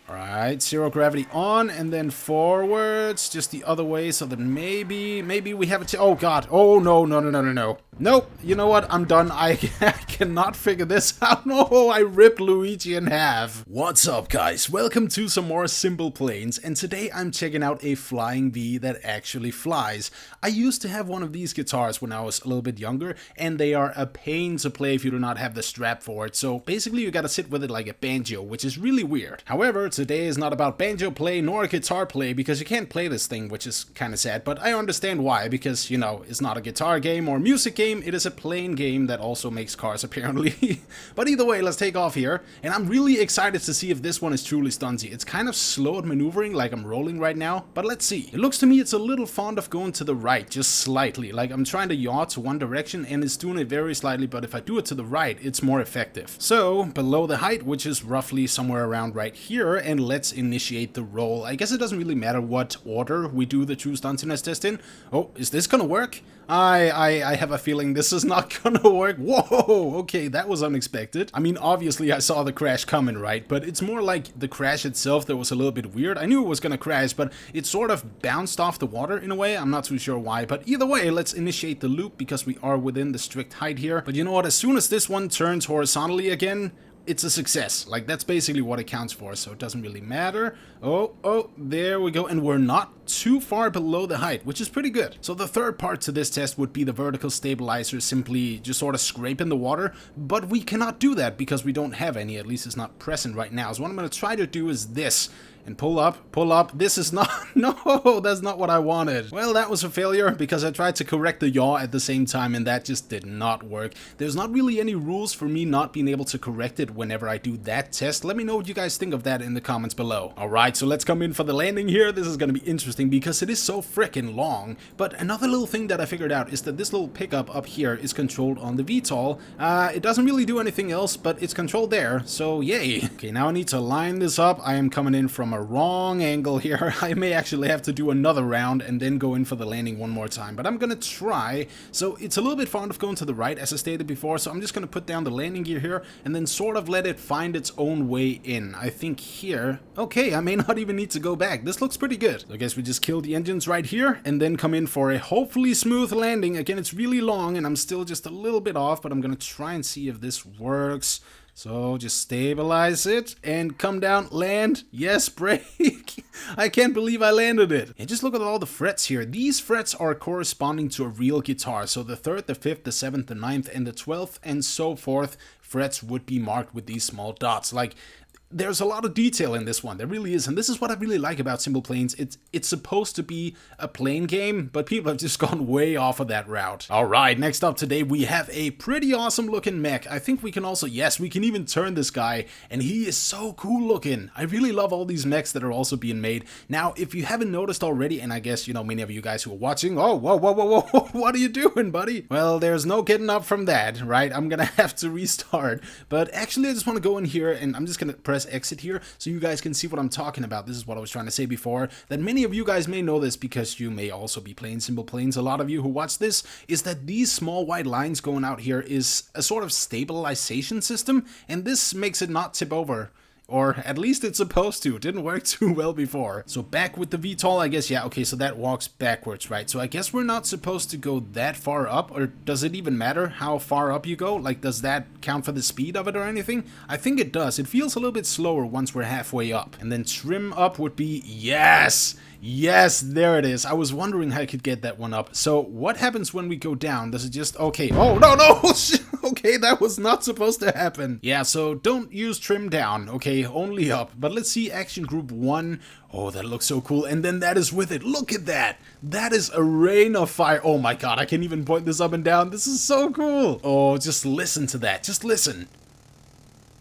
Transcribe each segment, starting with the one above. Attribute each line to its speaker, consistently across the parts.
Speaker 1: Alright, zero gravity on, and then forwards, just the other way, so that maybe we have a oh god, oh no, no, no, no, no, no. Nope, you know what, I'm done, I cannot figure this out. No, I ripped Luigi in half. What's up guys, welcome to some more Simple Planes, and today I'm checking out a flying V that actually flies. I used to have one of these guitars when I was a little bit younger, and they are a pain to play if you do not have the strap for it, so basically you gotta sit with it like a banjo, which is really weird. However, today is not about banjo play nor guitar play, because you can't play this thing, which is kinda sad, but I understand why, because, you know, it's not a guitar game or music game, it is a plane game that also makes cars apparently. But either way, let's take off here, and I'm really excited to see if this one is truly stunty. It's kind of slow at maneuvering, like I'm rolling right now, but let's see. It looks to me it's a little fond of going to the right, just slightly, like I'm trying to yaw to one direction and it's doing it very slightly, but if I do it to the right, it's more effective. So, below the height, which is roughly somewhere around right here, and let's initiate the roll. I guess it doesn't really matter what order we do the true stuntiness test in. Oh, is this gonna work? I have a feeling this is not gonna work. Whoa, okay, that was unexpected. I mean, obviously I saw the crash coming, right? But it's more like the crash itself that was a little bit weird. I knew it was gonna crash, but it sort of bounced off the water in a way. I'm not too sure why, but either way, let's initiate the loop because we are within the strict height here. But you know what? As soon as this one turns horizontally again, it's a success. Like, that's basically what it counts for, so it doesn't really matter. Oh, there we go, and we're not too far below the height, which is pretty good. So the third part to this test would be the vertical stabilizer, simply just sort of scraping the water, but we cannot do that because we don't have any, at least it's not present right now. So what I'm going to try to do is this. And pull up. This is not, no, that's not what I wanted. Well, that was a failure because I tried to correct the yaw at the same time and that just did not work. There's not really any rules for me not being able to correct it whenever I do that test. Let me know what you guys think of that in the comments below. Alright, so let's come in for the landing here. This is gonna be interesting because it is so frickin' long. But another little thing that I figured out is that this little pickup up here is controlled on the VTOL. It doesn't really do anything else, but it's controlled there, so yay. Okay, now I need to line this up. I am coming in from a wrong angle here. I may actually have to do another round and then go in for the landing one more time, but I'm gonna try. So it's a little bit fond of going to the right, as I stated before, so I'm just gonna put down the landing gear here and then sort of let it find its own way in. I think here, okay, I may not even need to go back. This looks pretty good. So I guess we just kill the engines right here and then come in for a hopefully smooth landing. Again, it's really long and I'm still just a little bit off, but I'm gonna try and see if this works. So just stabilize it and come down, land, yes, brake. I can't believe I landed it. And just look at all the frets here. These frets are corresponding to a real guitar. So the 3rd, the 5th, the 7th, the 9th, and the 12th, and so forth, frets would be marked with these small dots. Like, there's a lot of detail in this one, there really is, and this is what I really like about Simple Planes. It's supposed to be a plane game, but people have just gone way off of that route. Alright, next up today we have a pretty awesome looking mech. I think we can also, yes, we can even turn this guy, and he is so cool looking. I really love all these mechs that are also being made. Now, if you haven't noticed already, and I guess, you know, many of you guys who are watching, oh, whoa, what are you doing, buddy? Well, there's no getting up from that, right? I'm gonna have to restart, but actually I just want to go in here, and I'm just gonna press exit here so you guys can see what I'm talking about. This is what I was trying to say before, that many of you guys may know this because you may also be playing Simple Planes. A lot of you who watch this, is that these small white lines going out here is a sort of stabilization system, and this makes it not tip over. Or at least it's supposed to. It didn't work too well before. So back with the VTOL, I guess, yeah, okay, so that walks backwards, right? So I guess we're not supposed to go that far up, or does it even matter how far up you go? Like, does that count for the speed of it or anything? I think it does. It feels a little bit slower once we're halfway up. And then trim up would be, yes! Yes, there it is. I was wondering how I could get that one up. So what happens when we go down? Does it just, okay, oh, no, okay, that was not supposed to happen. Yeah, so don't use trim down, okay, only up. But let's see action group 1. Oh, that looks so cool. And then that is with it. Look at that. That is a rain of fire. Oh my god, I can even point this up and down. This is so cool. Oh, just listen to that. Just listen.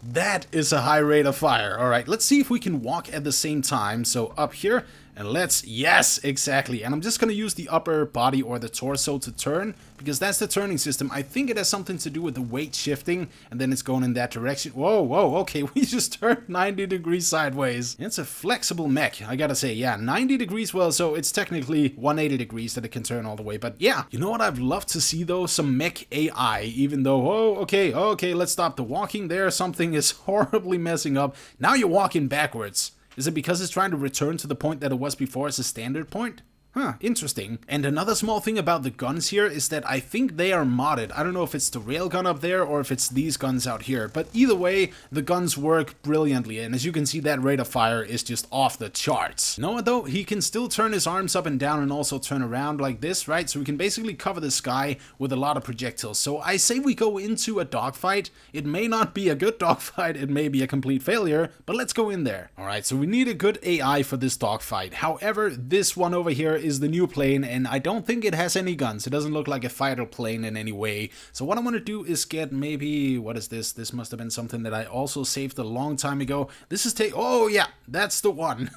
Speaker 1: That is a high rate of fire. All right, let's see if we can walk at the same time. So up here, and let's, yes, exactly. And I'm just going to use the upper body or the torso to turn, because that's the turning system. I think it has something to do with the weight shifting, and then it's going in that direction. Whoa, okay, we just turned 90 degrees sideways. It's a flexible mech, I gotta say, yeah, 90 degrees, well, so it's technically 180 degrees that it can turn all the way. But yeah, you know what I'd love to see though? Some mech AI, even though, okay, let's stop the walking there. Something is horribly messing up. Now you're walking backwards. Is it because it's trying to return to the point that it was before as a standard point? Huh, interesting. And another small thing about the guns here is that I think they are modded. I don't know if it's the railgun up there or if it's these guns out here, but either way, the guns work brilliantly, and as you can see, that rate of fire is just off the charts. You know what though? He can still turn his arms up and down and also turn around like this, right? So we can basically cover the sky with a lot of projectiles. So I say we go into a dogfight. It may not be a good dogfight, it may be a complete failure, but let's go in there. Alright, so we need a good AI for this dogfight. However, this one over here is the new plane, and I don't think it has any guns. It doesn't look like a fighter plane in any way. So what I want to do is get maybe, what is this? This must have been something that I also saved a long time ago. This is oh yeah, that's the one.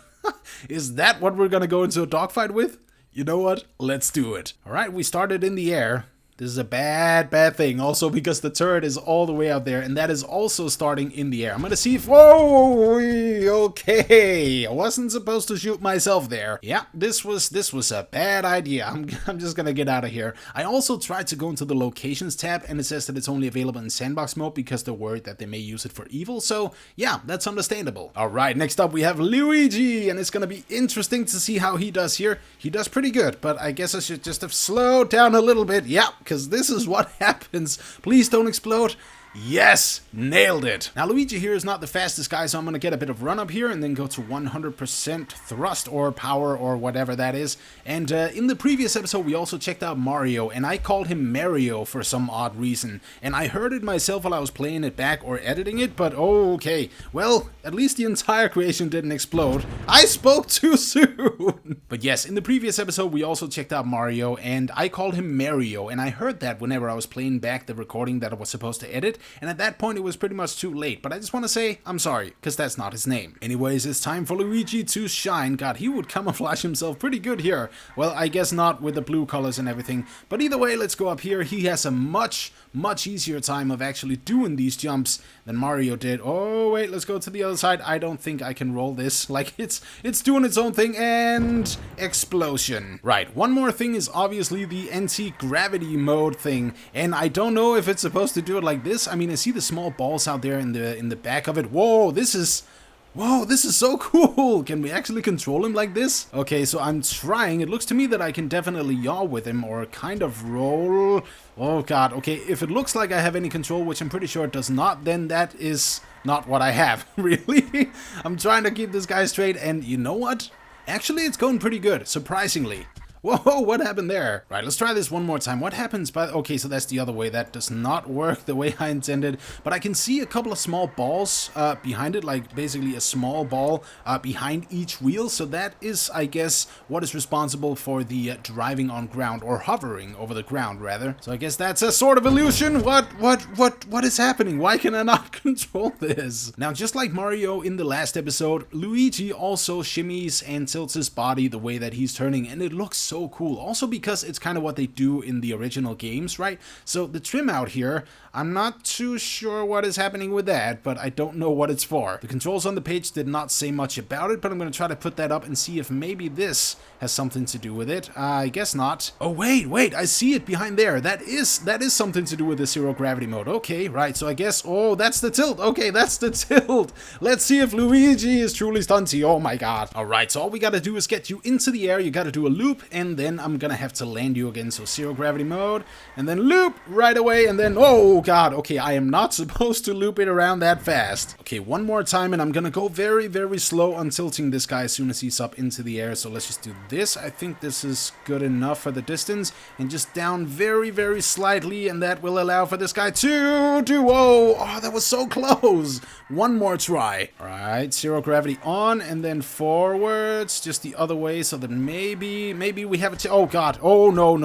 Speaker 1: Is that what we're gonna go into a dogfight with? You know what? Let's do it. Alright, we started in the air. This is a bad thing, also because the turret is all the way out there, and that is also starting in the air. I'm gonna see if... Whoa! Okay, I wasn't supposed to shoot myself there. Yeah, this was a bad idea. I'm just gonna get out of here. I also tried to go into the locations tab, and it says that it's only available in sandbox mode because they're worried that they may use it for evil, so yeah, that's understandable. Alright, next up we have Luigi, and it's gonna be interesting to see how he does here. He does pretty good, but I guess I should just have slowed down a little bit. Yeah, because this is what happens. Please don't explode. Yes, nailed it. Now Luigi here is not the fastest guy, so I'm gonna get a bit of run up here and then go to 100% thrust or power or whatever that is. And in the previous episode we also checked out Mario, and I called him Mario for some odd reason. And I heard it myself while I was playing it back or editing it, but okay. Well, at least the entire creation didn't explode. I spoke too soon. But yes, in the previous episode we also checked out Mario, and I called him Mario, and I heard that whenever I was playing back the recording that I was supposed to edit. And at that point it was pretty much too late, but I just want to say I'm sorry, because that's not his name. Anyways, it's time for Luigi to shine. God, he would camouflage himself pretty good here. Well, I guess not with the blue colors and everything, but either way, let's go up here. He has a much easier time of actually doing these jumps than Mario did. Oh wait, let's go to the other side. I don't think I can roll this. Like, it's doing its own thing, and explosion. Right, one more thing is obviously the anti-gravity mode thing, and I don't know if it's supposed to do it like this. I mean, I see the small balls out there in the back of it. Whoa, this is so cool. Can we actually control him like this? Okay, so I'm trying. It looks to me that I can definitely yaw with him or kind of roll. Oh god, okay, if it looks like I have any control, which I'm pretty sure it does not, then that is not what I have, really. I'm trying to keep this guy straight, and you know what? Actually, it's going pretty good, surprisingly. Whoa, what happened there? Right, let's try this one more time. What happens by... Okay, so that's the other way. That does not work the way I intended. But I can see a couple of small balls behind it, like basically a small ball behind each wheel. So that is, I guess, what is responsible for the driving on ground, or hovering over the ground, rather. So I guess that's a sort of illusion. What is happening? Why can I not control this? Now, just like Mario in the last episode, Luigi also shimmies and tilts his body the way that he's turning, and it looks so cool. Also because it's kind of what they do in the original games, right? So the trim out here, I'm not too sure what is happening with that, but I don't know what it's for. The controls on the page did not say much about it, but I'm going to try to put that up and see if maybe this has something to do with it. I guess not. Oh, wait, I see it behind there. That is something to do with the zero gravity mode. Okay, right, so I guess, oh, that's the tilt. Okay, that's the tilt. Let's see if Luigi is truly stunty. Oh my god. All right, so all we got to do is get you into the air. You got to do a loop, and then I'm gonna have to land you again. So zero gravity mode, and then loop right away, and then, oh god, okay, I am not supposed to loop it around that fast. Okay, one more time, and I'm gonna go very slow on tilting this guy as soon as he's up into the air. So let's just do this. I think this is good enough for the distance, and just down very slightly, and that will allow for this guy to do, oh, that was so close. One more try. All right, zero gravity on, and then forwards, just the other way, so that maybe we have it. Oh god, oh no.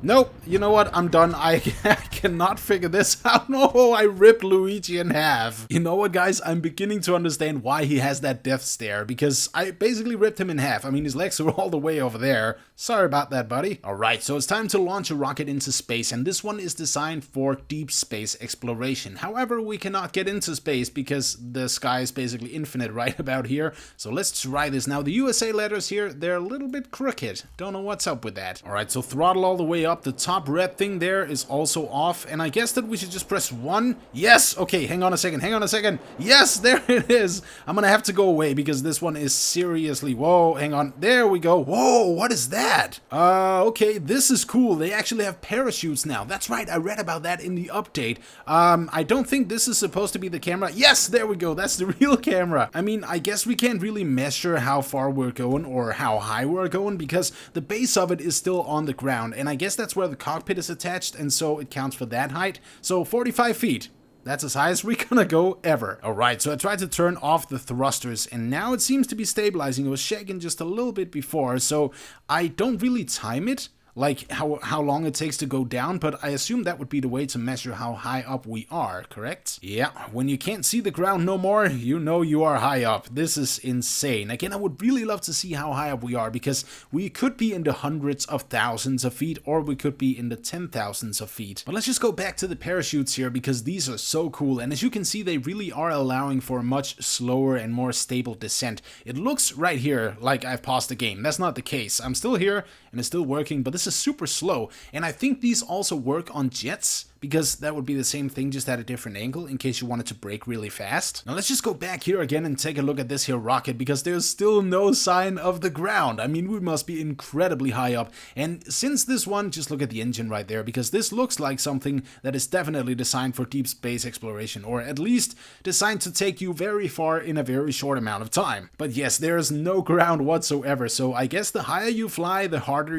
Speaker 1: Nope, you know what, I'm done. I cannot figure this out. No, I ripped Luigi in half. You know what, guys, I'm beginning to understand why he has that death stare, because I basically ripped him in half. I mean, his legs are all the way over there. Sorry about that, buddy. Alright, so it's time to launch a rocket into space, and this one is designed for deep space exploration. However, we cannot get into space because the sky is basically infinite right about here. So let's try this. Now, the USA letters here, they're a little bit crooked. Don't know what's up with that. Alright, so throttle all the way up. The top red thing there is also off. And I guess that we should just press 1. Yes! Okay, hang on a second, hang on a second. Yes, there it is! I'm gonna have to go away because this one is seriously... Whoa, hang on. There we go. Whoa, what is that? Okay, this is cool. They actually have parachutes now. That's right, I read about that in the update. I don't think this is supposed to be the camera. Yes, there we go. That's the real camera. I mean, I guess we can't really measure how far we're going or how high we're going because the base of it is still on the ground. And I guess that's where the cockpit is attached, and so it counts for that height. So 45 feet. That's as high as we're gonna go ever. Alright, so I tried to turn off the thrusters, and now it seems to be stabilizing. It was shaking just a little bit before, so I don't really time it, like how long it takes to go down, but I assume that would be the way to measure how high up we are, correct? Yeah, when you can't see the ground no more, you know you are high up. This is insane. Again, I would really love to see how high up we are, because we could be in the hundreds of thousands of feet, or we could be in the 10,000s of feet. But let's just go back to the parachutes here, because these are so cool, and as you can see, they really are allowing for a much slower and more stable descent. It looks right here like I've paused the game. That's not the case. I'm still here, and it's still working, but this is super slow, and I think these also work on jets, because that would be the same thing, just at a different angle, in case you wanted to brake really fast. Now let's just go back here again and take a look at this here rocket, because there's still no sign of the ground. I mean, we must be incredibly high up, and since this one, just look at the engine right there, because this looks like something that is definitely designed for deep space exploration, or at least designed to take you very far in a very short amount of time. But yes, there is no ground whatsoever, so I guess the higher you fly, the harder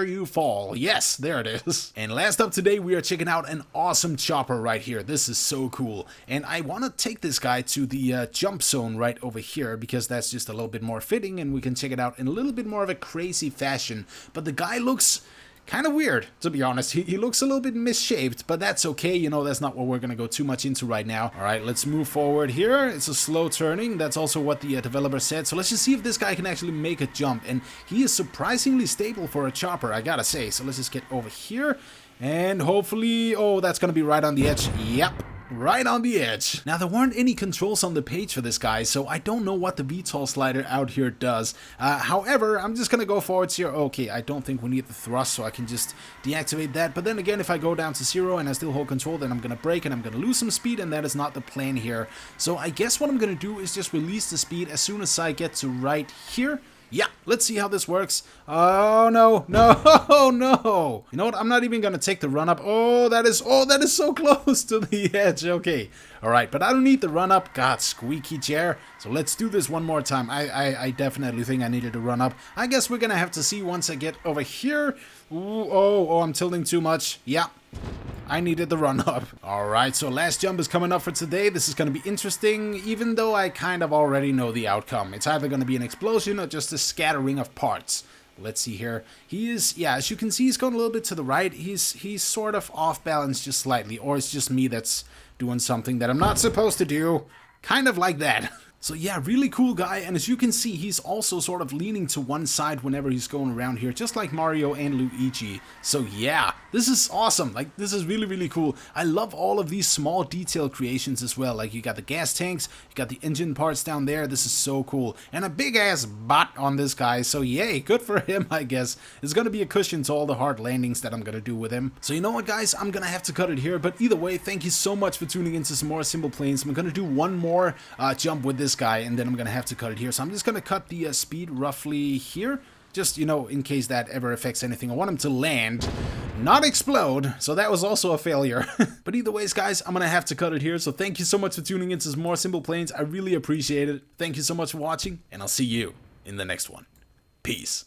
Speaker 1: you fall. Yes, there it is. And last up today, we are checking out an awesome chopper right here. This is so cool. And I want to take this guy to the jump zone right over here, because that's just a little bit more fitting, and we can check it out in a little bit more of a crazy fashion. But the guy looks kind of weird, to be honest. He looks a little bit misshaped, but that's okay. You know, that's not what we're gonna go too much into right now. All right, let's move forward here. It's a slow turning. That's also what the developer said. So let's just see if this guy can actually make a jump. And he is surprisingly stable for a chopper, I gotta say. So let's just get over here, and hopefully... Oh, that's gonna be right on the edge. Yep. Right on the edge. Now, there weren't any controls on the page for this guy, so I don't know what the VTOL slider out here does. However, I'm just gonna go forwards here. Okay, I don't think we need the thrust, so I can just deactivate that. But then again, if I go down to 0 and I still hold control, then I'm gonna brake and I'm gonna lose some speed, and that is not the plan here. So I guess what I'm gonna do is just release the speed as soon as I get to right here. Yeah, let's see how this works. Oh, no, no, no. You know what? I'm not even going to take the run up. Oh, that is so close to the edge. Okay. All right, but I don't need the run up. God, squeaky chair. So let's do this one more time. I definitely think I needed to run up. I guess we're going to have to see once I get over here. Ooh, oh, I'm tilting too much. Yeah. I needed the run up. Alright, so last jump is coming up for today. This is going to be interesting, even though I kind of already know the outcome. It's either going to be an explosion or just a scattering of parts. Let's see here. He is, yeah, as you can see, he's going a little bit to the right. He's sort of off balance just slightly, or it's just me that's doing something that I'm not supposed to do. Kind of like that. So yeah, really cool guy, and as you can see, he's also sort of leaning to one side whenever he's going around here, just like Mario and Luigi. So yeah, this is awesome. Like, this is really, really cool. I love all of these small detail creations as well. Like, you got the gas tanks, you got the engine parts down there. This is so cool. And a big-ass butt on this guy, so yay, good for him, I guess. It's gonna be a cushion to all the hard landings that I'm gonna do with him. So you know what, guys? I'm gonna have to cut it here, but either way, thank you so much for tuning into some more Simple Planes. I'm gonna do one more jump with this guy, and then I'm gonna have to cut it here. So I'm just gonna cut the speed roughly here, just, you know, in case that ever affects anything. I want him to land, not explode. So that was also a failure. But either ways, guys, I'm gonna have to cut it here. So thank you so much for tuning into some more Simple Planes. I really appreciate it. Thank you so much for watching, and I'll see you in the next one. Peace.